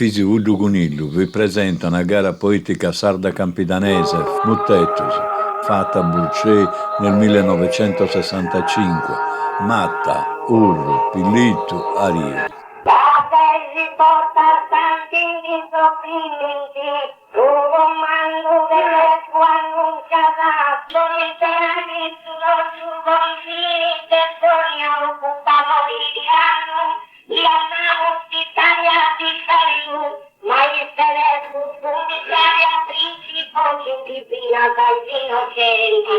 Fisi Gunillu vi presenta una gara poetica sarda campidanese, Muttetus, fatta a Burcè nel 1965. Matta, Urru, Pillittu, Ario. Si porta tanti soffritti, tu comando delle sue annunciata, solitari sullo confine del sogno, occupano l'Iriano, gli amavo italiani fermo, ma il telefono un'Italia principo che divina dagli innocenti.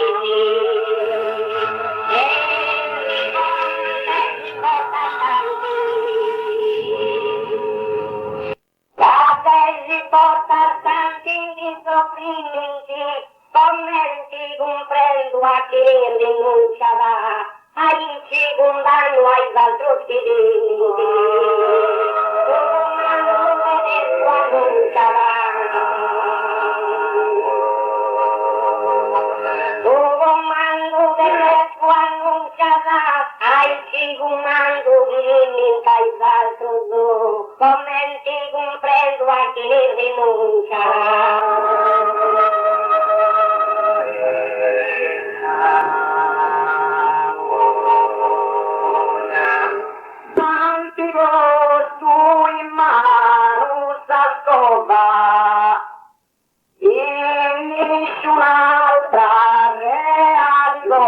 Si porta tanti soffritti, commenti comprendo a chi rinuncia a incircondando ai altri figli. Tu comando delle sue annunciata, ai comando di altro commenti comprendo a chi rinuncia. Tanti tu in mano s'ascova e nessun'altra realtà.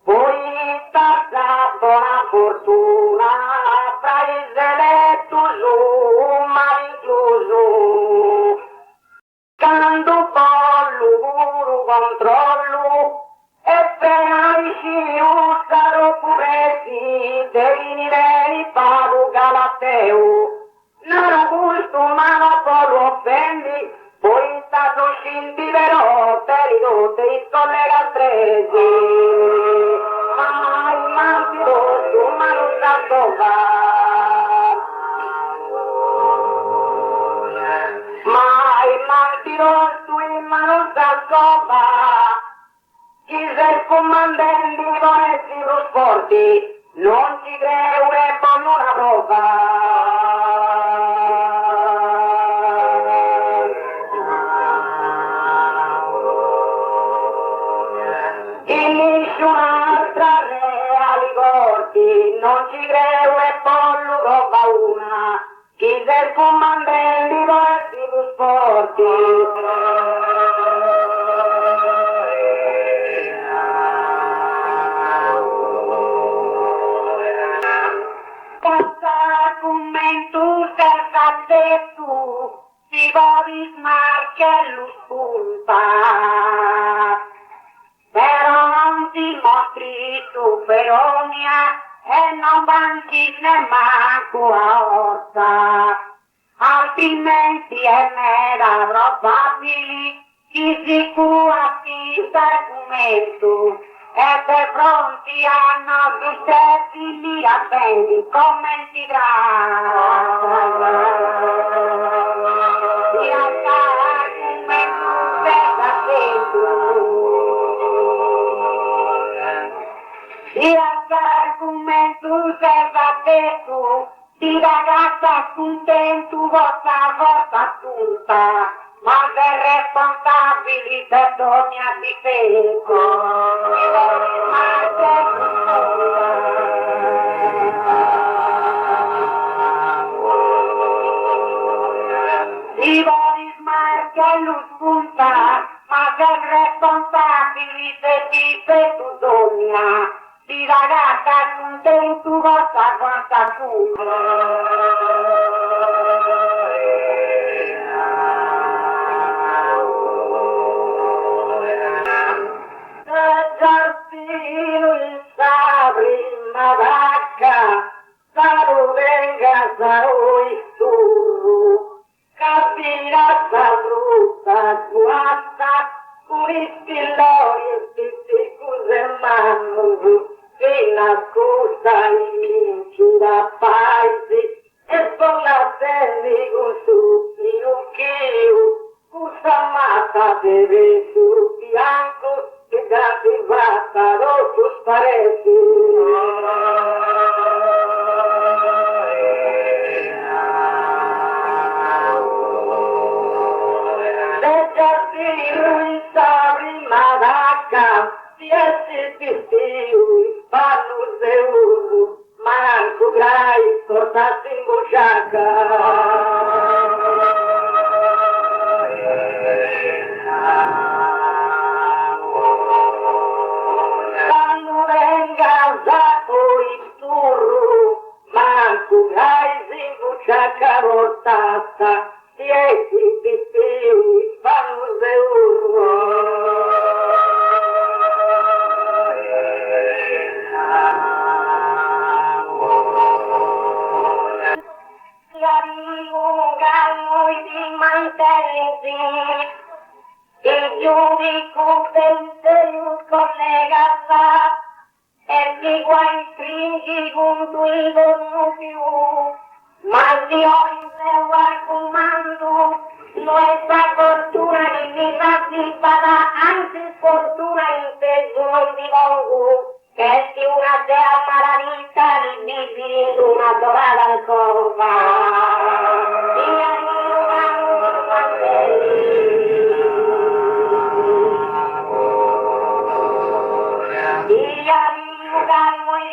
Poi passato la fortuna fra il zeletto su, ma incluso. Cando pollo, controllo, e penalisci un caro purezzi, devi veni pago galateo. Non ho gusto, ma non lo offendi, poi stato scinti però, per i dote, i collega stresi. Mai manco tu, ma non sa dove. Mai manco tu, ma non sa dove. Chi sei il comandante di volessi lo sporti, non ci creo e con una prova. In nessun'altra reali corti, non ci creo e pollo roba una. Chi sei il comandante di volessi lo sporti. Tu si vuoi smarcello spunta, però non ti mostri superonia e non banchi ne manco a orsa, altrimenti è mera probabile chi si cura finta fumetto e per pronti hanno successi li appendi commenti di argomento serva te tu, di ragazza contento vostra tutta, ma per responsabili per ogni difetto. Di vuoi smarcarlo spunta, ma per responsabili per difetto donna, di ragazza contento vostra tutta. Giardino in prima vacca, sarò venga, sarò il turro, capirà sta brutta guasta, puristi l'olio, tutti cose manno, fino a costa in da paesi, e con la terra con tutti l'occhio, questa matta deve sul bianco, che da ti basta rotto sparetti. Quando venga usato il turro, manco hai zinguccia carotata, tieti pipi, fanno il giudico pensiero collega va e di guai stringi con il non più ma Dio in te al comando nuestra fortuna di vita si farà anzi fortuna in peso non di longo che si una dea maravita di vivi in una dorata alcova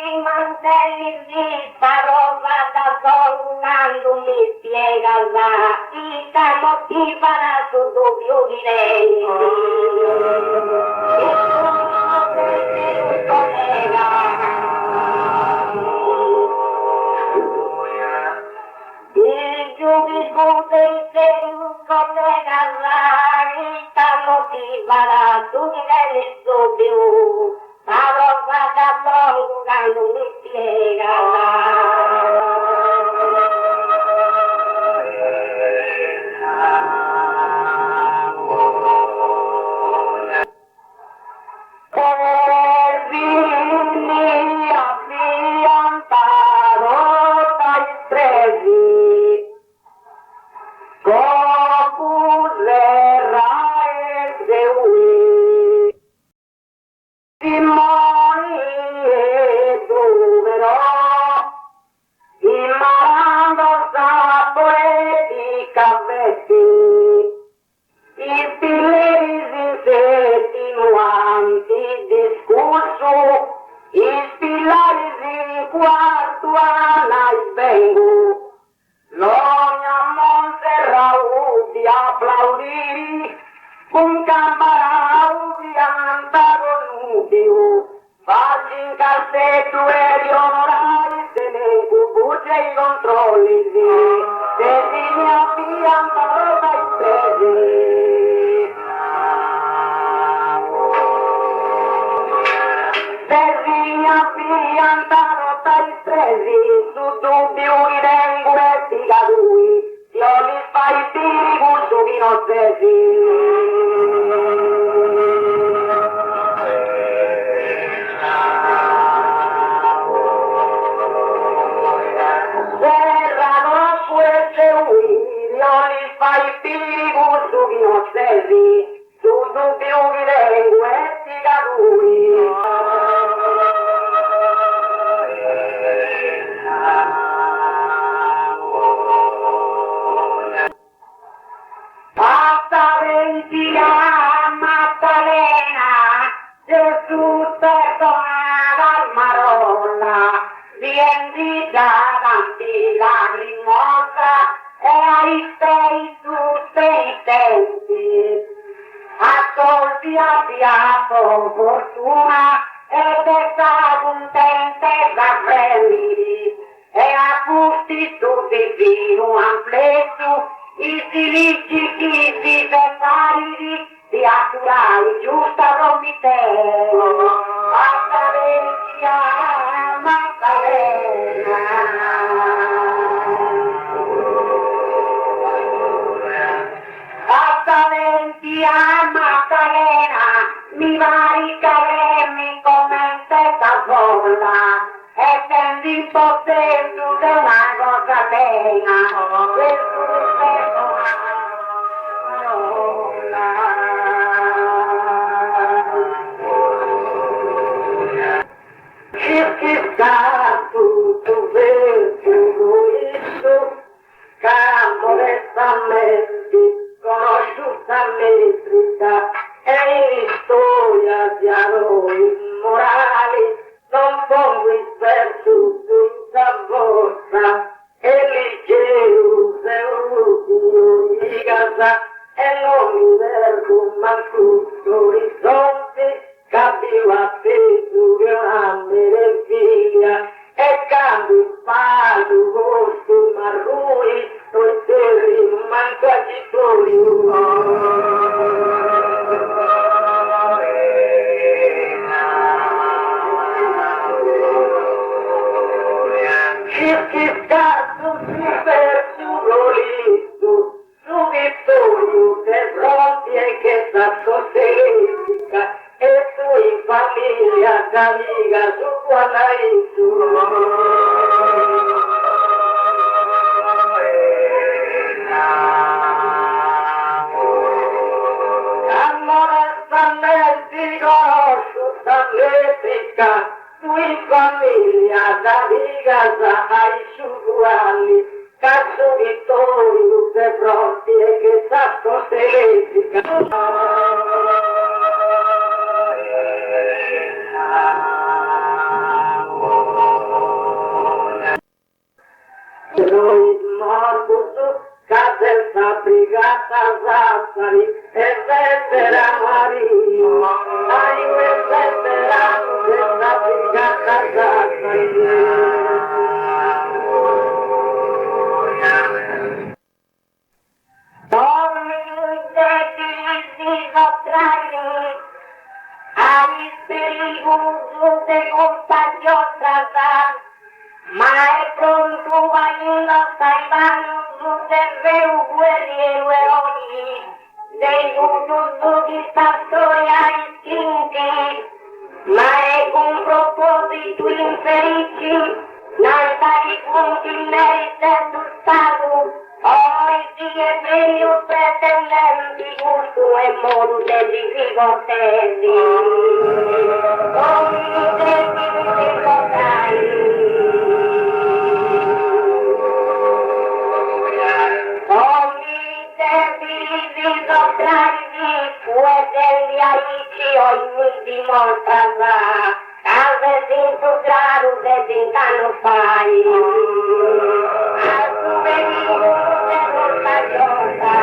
i mantelli di parola da tornando mi spiega la vita motivata sul dubbio di lei il giudico pensiero collega la vita motivata sul dubbio Parlo fatta poco non mi spiega Poverini affiantaro dai presi Copusera e Zeui Simoni e Duverò, imparando sapore di caffetti, i pilleri insinuanti discorso, i spillari in quarto anai vengo, l'ogna Monserrao di applaudire, un camparao di antagonudio, farci in cassetto e di onorari, se ne cubucce i controlli, se si mi avviano dai presi. Se si mi avviano dai presi, su dubbio di vengo e figa lui, io mi fai tiri con su di Serrano queste unioni fai tiri con su di nostesi, su dubbio di lingua e figa lui. Passa 20 anni Maddalena, Gesù perdona la Marolla, vieni da tanti lagrimosa e ai sei tutti i tempi. Ascolti abbiamo fortuna e te sta contente da prendi e a tutti tutti fino a plesso i silici chi si separi di atturai giusta promiteo basta vecchia Maddalena basta vecchia Maddalena mi vari cavermi come stessa folla e senti un po' dentro di una cosa bella Chissà tutto vero isso, campo restamente, conosciuta l'elettricità e storia di eroi morali, non pongo il verso senza forza e legge Qui famiglia da vigasa ai suguali, cazzo di tori, tutte pronti e che sacco teletica. Noi morto casa brigata Zazzari e vendere a Marino, ai vendere a brigata Zazzari. De contagiosa, ma è pronto vanilla salvando del vero guerriero eroe, dei gusto di storia istinti, ma è con proposito infelici, nata di punti merita sul stato, oggi è meglio pretendenti gusto e modo degli figotesi. Ogni dimostrava cause d'intutraro desincanno fai al tuo venire de contagiosa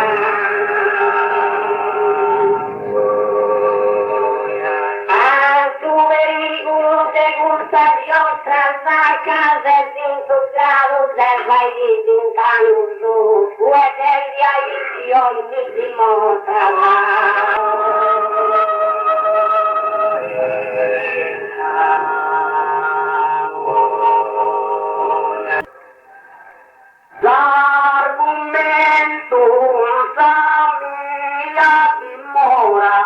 al tuo venire de contagiosa cause d'intutraro fai desincanno su due degli aiuti ogni dimostrava. L'argomento famiglia dimora,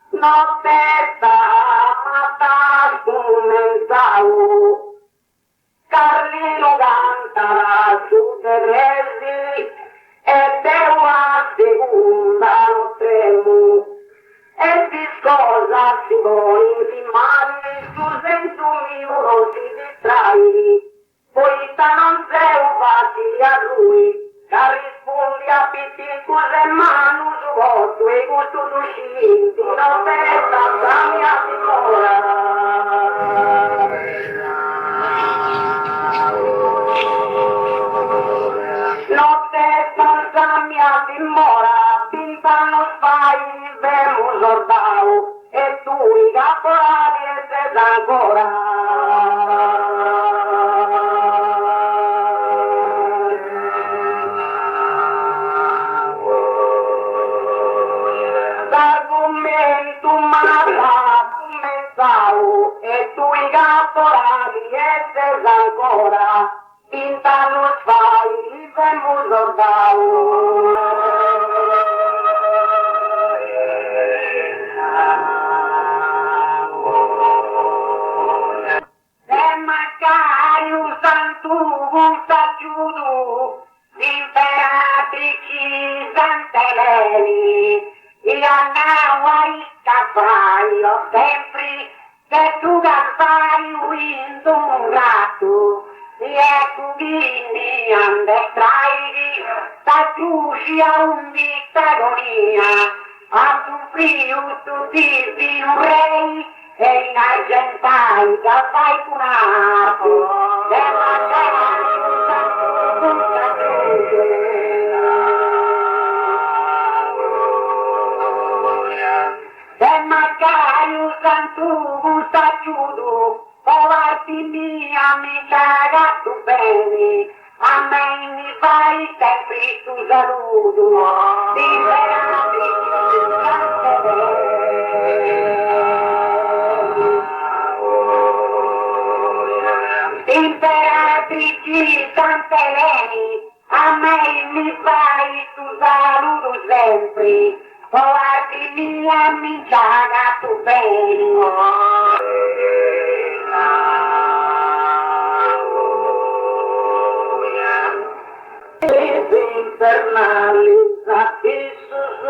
nottetta mata strumentao, Carlino canta su Teresi e Deua seconda lo tremo, e discorsa si vuole intimare, sul senso mio non si distrai. Poeta non sei fatti a lui, che rispondi a pitti cose manu su voto e gusto d'usciti, non sei stata mia dimora. Non sei stata mia dimora, pinta non fai, vemo sordao, e tu i caporali e sei ancora. E tu i caporali e sei ancora, pinta non fai, vemo sordao. Se magari un santo gustaciuto, imperatrici Santeleni, io andavo a scappare, sempre che tu campai un ratto, e tu vieni a destrai, t'acciusci a un dittagonia, a tu frio tu dici un re, e in argentai che fai cunato, e magari un santo e magari un santo gustaciuto, poverti mia mi caga tu bene, a me mi fai sempre tu saluto, imperatrici Santeleni, a me mi fai tu saluto sempre. Guardi mia mi giaga tu bene. infernali, satissus,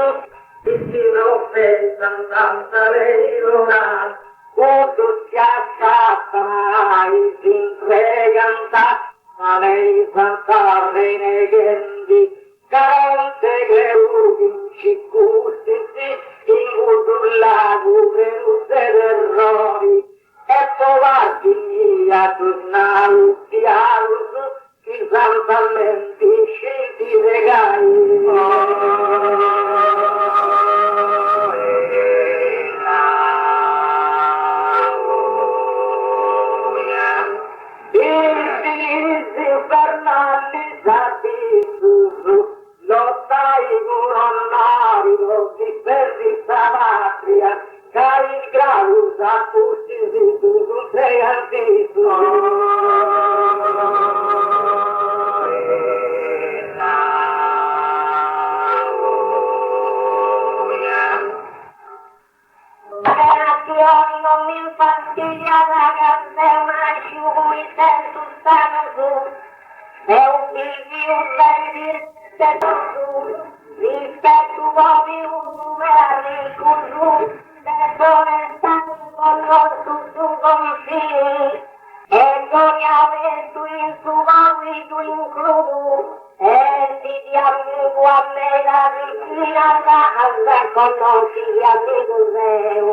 non pensano tanta leilona, tutto si ascattano, si impregano, ma lei fantarre nei gendi, carente che udici custici, in gutullagu venute d'errori, e povarti a tornare di alto, che santamente sciti regali. Infernali satissus, lottai coronari, lo dispersi patria, cari gravus acustis, sei Relazioni non mi infastiglia la gazzella, asciugui senso stanno su, è un figlio per su, rispetto come un numero con su, persone stanno con su confini, e goniamento in su valido incluso, e ti amico a me la vicina casa, conosci amico Zeo.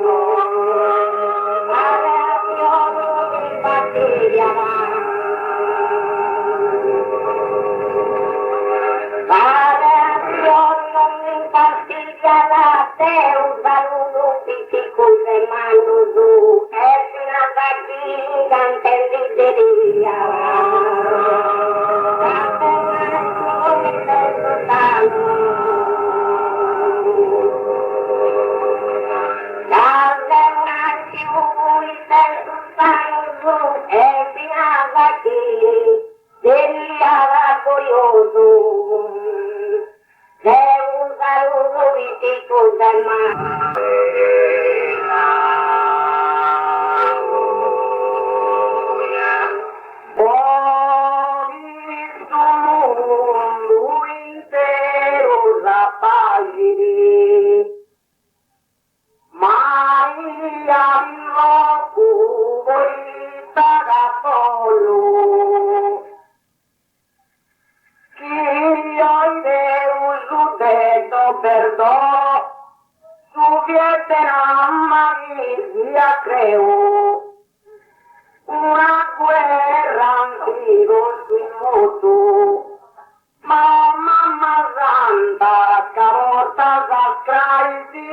Una guerra antico sui moto, ma mamma santa caporta sacraiti,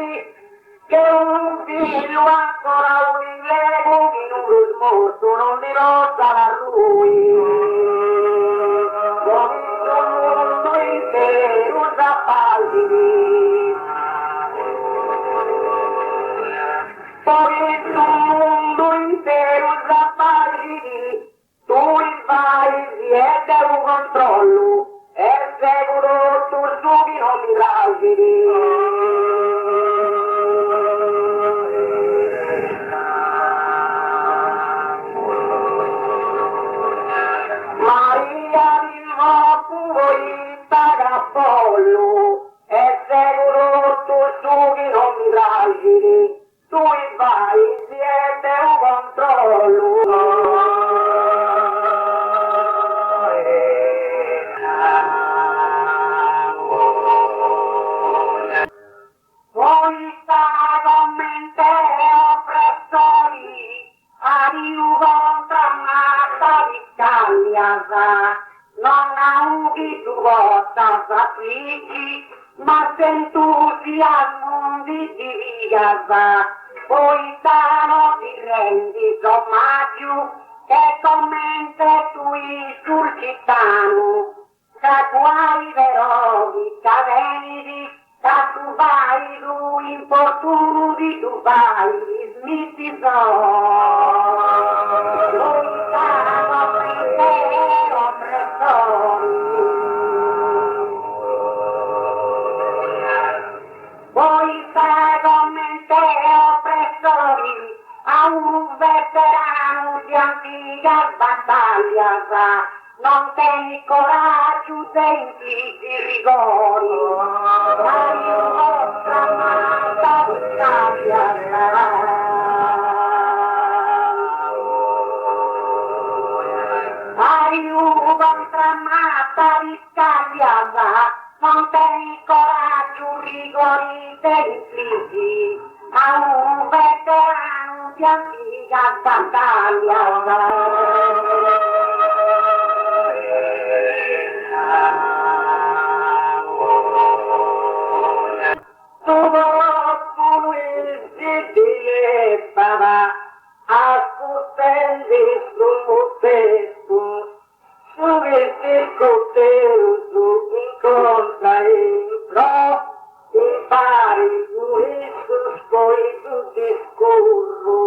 che un figlio ancora un lego in un morto non di lotta a lui. Con il mondo intero s'appagini, poi il mondo intero s'appagini, tu il vai siete un controllo, e sicuro tu subito non mi lasci. Maria viva poi Apollo, e sicuro tu subito non mi lasci. Tu vai siete un controllo. Poi sta commente oppressori, arrivo contra massa di cagliasa, non aughi tu vostra sacrifici, ma se entusiasmo di viasa, poi stanno ti rendi sommaggio, che commente tu il surcitano, da quali verovi cavenidi, da tu vai lui importuno di tu vai, smitti lui stanno per oppressori. Voi state come te oppressori, a un veterano di antica battaglia, non tieni coraggio coraggio semplici rigori, dai vostra amata dai vostra amata riscagliata, non tieni coraggio rigori semplici, a un veterano di antica battaglia. Ascoltendi sul tetto, su che ti scottero, incontra i pari, giuristo, poi tu discorro,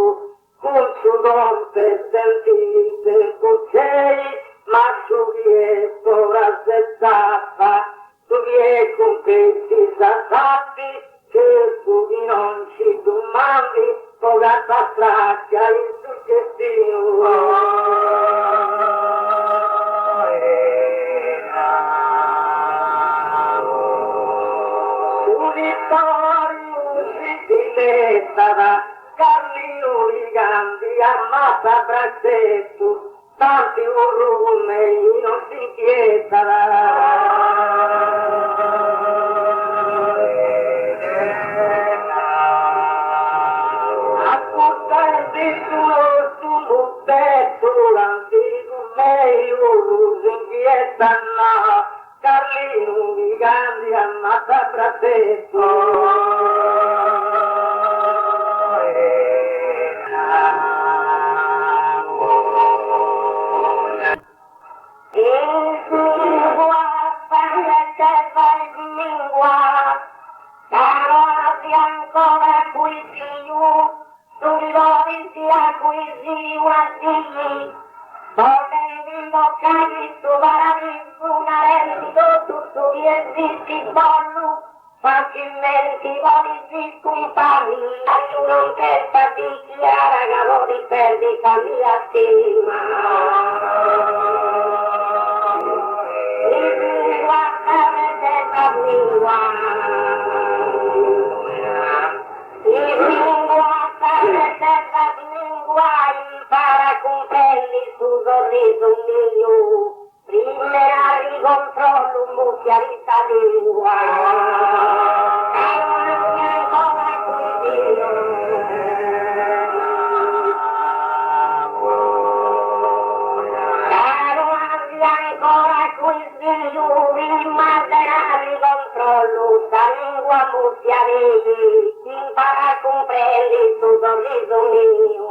con su donte sentite, cucciei, ma su vie sovrassettata, su vie con pezzi sassati, che tu di non ci domandi, poca pastraccia il suggestivo. Uditorio si diletta, Carlino Ligandi ammazza bracetto, tanti urrume non si inquieta. Carlino di Gandhi ammazza fratello. Caro ancora qui più, tu rivolti a qui si guardi. Volendo cari tu varavi una reddito tutto gli esisti bollo, facilmente voli compagni, tu non testa di chiara lavori per di camia stima. E guardare della mia. Impara con pelli su sorriso mio, prima ricontrollo un mucchiarista lingua. Caro ancora qui io, prima ricontrollo sta lingua mucchiariti, impara con pelli su sorriso mio.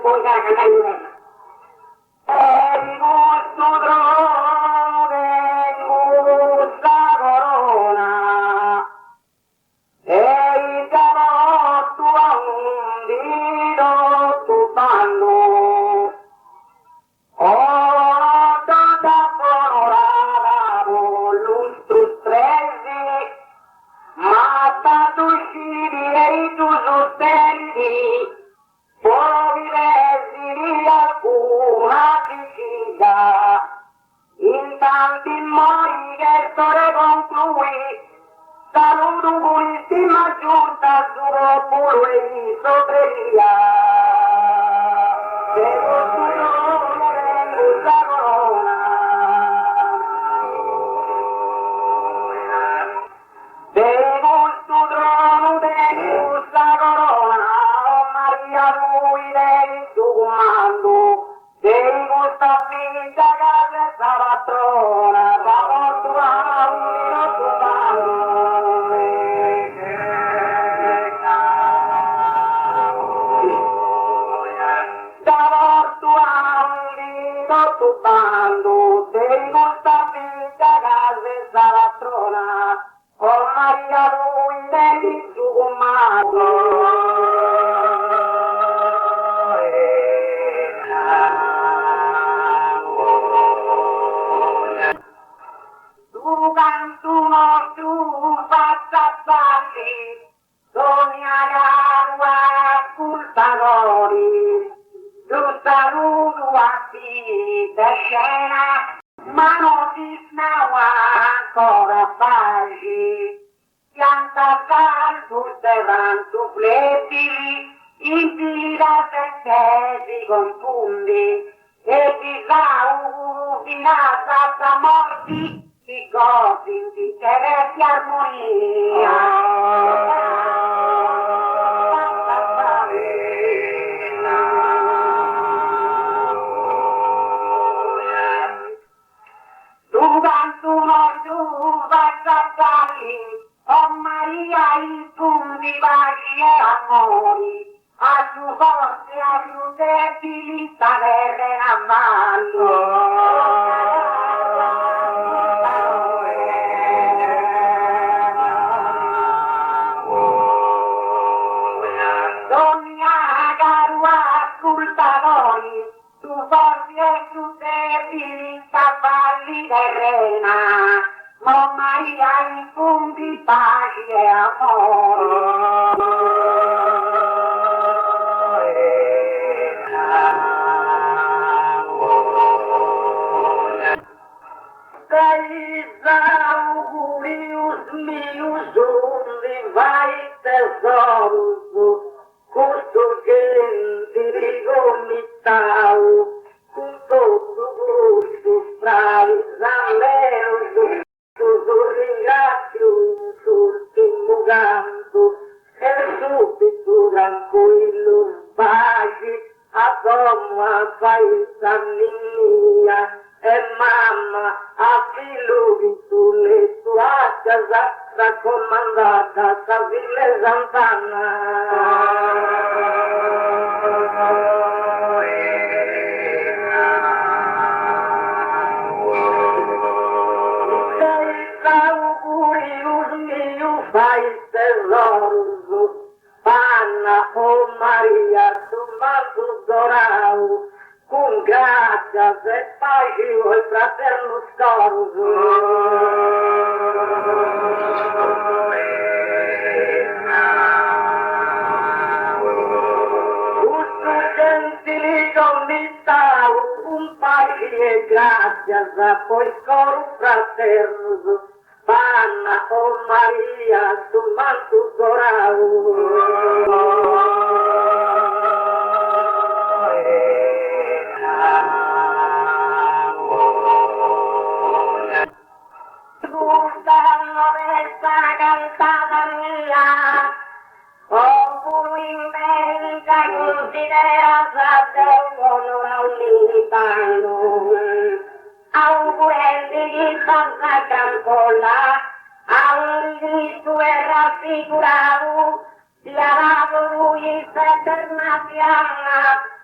Poi da cantare e questo drone questa corona e il calotto a un dito tu fanno oh tanta panorama lustro stresi ma tanto usciti e tu sostendi poi resi alcuna critica, in tanti mori che storia conclui, saluto purissima giunta suo puro e sotreria. Che costruzione vengo la corona, de questo trono vengo la corona, Maria lui del tuo comando, dei questa finta casa sta patrona, da portura un comando. Da portura un comando, dei questa finta casa sta patrona, con Maria lui del tuo comando. Tu cantuno tu faccia avanti, vita è scena, ma non si snava ancora pace. Pianta caldo davanti pleti, infila se si confondi, e ti sa finata da morti, ti godi di certi tu canto tu vai a oh Maria, in tutti paci e amori, a tu forte, a tu debili, sapere a Donna carua, ascoltatori, tu forti e tu debili, cavalli terrena, oh Maria, in fondi pace e amore. Dai augurius mius undi vai tesoros, custo gente rigomitau, com todo gosto, praves aleros, tudo ringrazio, último ganto, e subito tranquillo baci, a donna paesa mia, e mamma, a figlio sulle tue casa, raccomandata, a Ville fai tesoros, Anna, oh Maria, tu manto dorau, com graças e pai e fraternos coros. Tudo gentili comitau, pai e graças a pois coro fraternos. Anna, oh Maria, tu manto dorau. Gustano questa cantata mia, oh pure in verità considerata onora un militano. Augurelli di Santa Campola, a un Cristo è raffigurato, si ha dato lui eternatiana,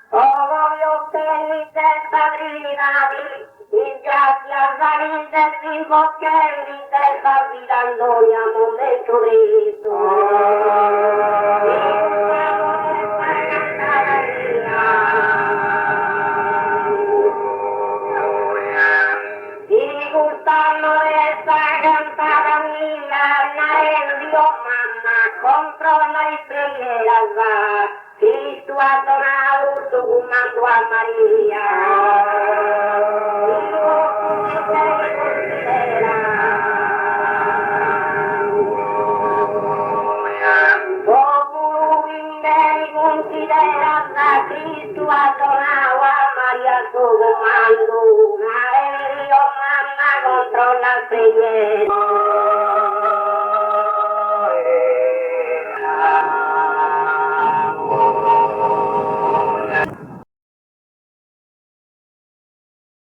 oh voglio belli testa gridati, in grazia salite si boccelli testa gridando gli amore giurito. Contro la estrella, Cristo ha donato su comando a Maria. Popolo interi considerata Cristo ha donato a Maria su comando. Maria, mamma contro la estrella.